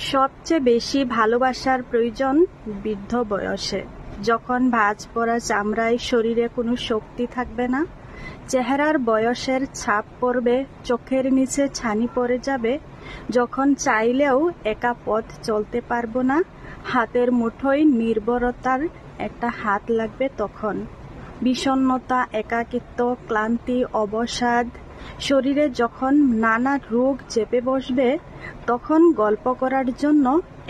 সবচেয়ে বেশি ভালোবাসার প্রয়োজন বৃদ্ধ বয়সে, যখন ভাঁজ পড়া চামড়ায় শরীরে কোনো শক্তি থাকবে না, চেহারার বয়সের ছাপ পড়বে, চোখের নিচে ছানি পড়ে যাবে, যখন চাইলেও একা পথ চলতে পারবো না, হাতের মুঠোয় নির্ভরতার একটা হাত লাগবে। তখন বিষণ্ণতা, একাকিত্ব, ক্লান্তি, অবসাদ শরীরে যখন নানা রোগ চেপে বসবে, তখন গল্প করার জন্য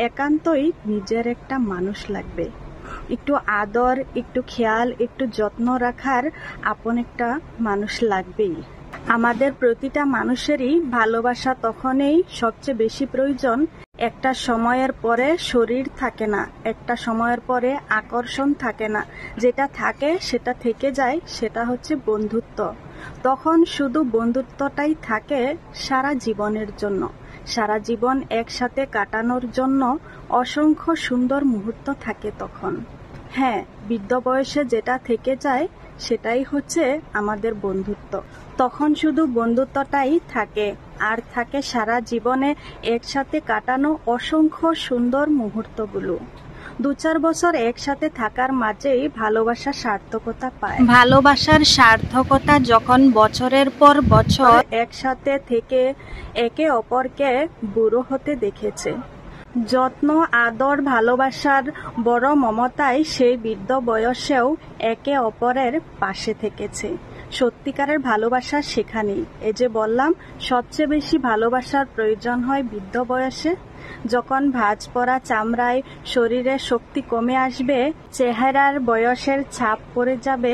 একান্তই নিজের একটা মানুষ লাগবে। একটু আদর, একটু খেয়াল, একটু যত্ন রাখার আপন একটা মানুষ লাগবেই। আমাদের প্রতিটা মানুষেরই ভালোবাসা তখনই সবচেয়ে বেশি প্রয়োজন, একটা সময়ের পরে শরীর থাকে না, একটা সময়ের পরে আকর্ষণ থাকে না, যেটা থাকে সেটা থেকে যায়, সেটা হচ্ছে বন্ধুত্ব। তখন শুধু বন্ধুত্বটাই থাকে সারা জীবনের জন্য, সারা জীবন একসাথে কাটানোর জন্য অসংখ্য সুন্দর মুহূর্ত থাকে তখন। হ্যাঁ, বৃদ্ধ বয়সে যেটা থেকে যায় সেটাই হচ্ছে আমাদের বন্ধুত্ব। তখন শুধু বন্ধুত্বটাই থাকে, আর থাকে সারা জীবনে একসাথে কাটানো অসংখ্য সুন্দর মুহূর্তগুলো। 2-4 বছর একসাথে থাকার মাঝেই ভালোবাসা সার্থকতা পায়। ভালোবাসার সার্থকতা যখন বছরের পর বছর একসাথে থেকে একে অপরকে বুড়ো হতে দেখেছে। যত্ন, আদর, ভালোবাসার বড় মমতায় সেই বৃদ্ধ বয়সেও একে অপরের পাশে থেকেছে। সত্যিকারের ভালোবাসা সেখানেই। এই যে বললাম, সবচেয়ে বেশি ভালোবাসার প্রয়োজন হয় বৃদ্ধ বয়সে, যখন ভাঁজ পড়া চামড়ায় শরীরে শক্তি কমে আসবে, চেহারার বয়সের ছাপ পড়ে যাবে,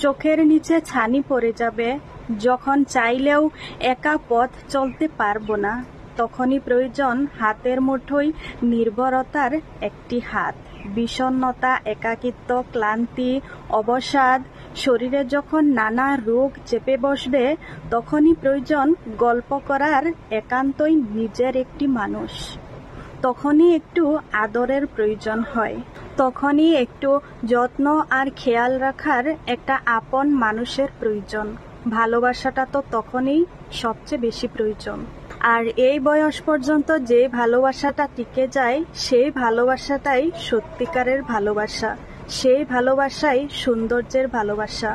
চোখের নিচে ছানি পড়ে যাবে, যখন চাইলেও একা পথ চলতে পারবো না, তখনই প্রয়োজন হাতের মুঠোয় নির্ভরতার একটি হাত। বিষণ্ণতা, একাকিত্ব, ক্লান্তি, অবসাদ শরীরে যখন নানা রোগ চেপে বসবে, তখনই প্রয়োজন গল্প করার একান্তই নিজের একটি মানুষ। তখনই একটু আদরের প্রয়োজন হয়, তখনই একটু যত্ন আর খেয়াল রাখার একটা আপন মানুষের প্রয়োজন। ভালোবাসাটা তো তখনই সবচেয়ে বেশি প্রয়োজন। আর এই বয়স পর্যন্ত যে ভালোবাসাটা টিকে যায়, সেই ভালোবাসাটাই সত্যিকারের ভালোবাসা, সেই ভালোবাসাই সৌন্দর্যের ভালোবাসা।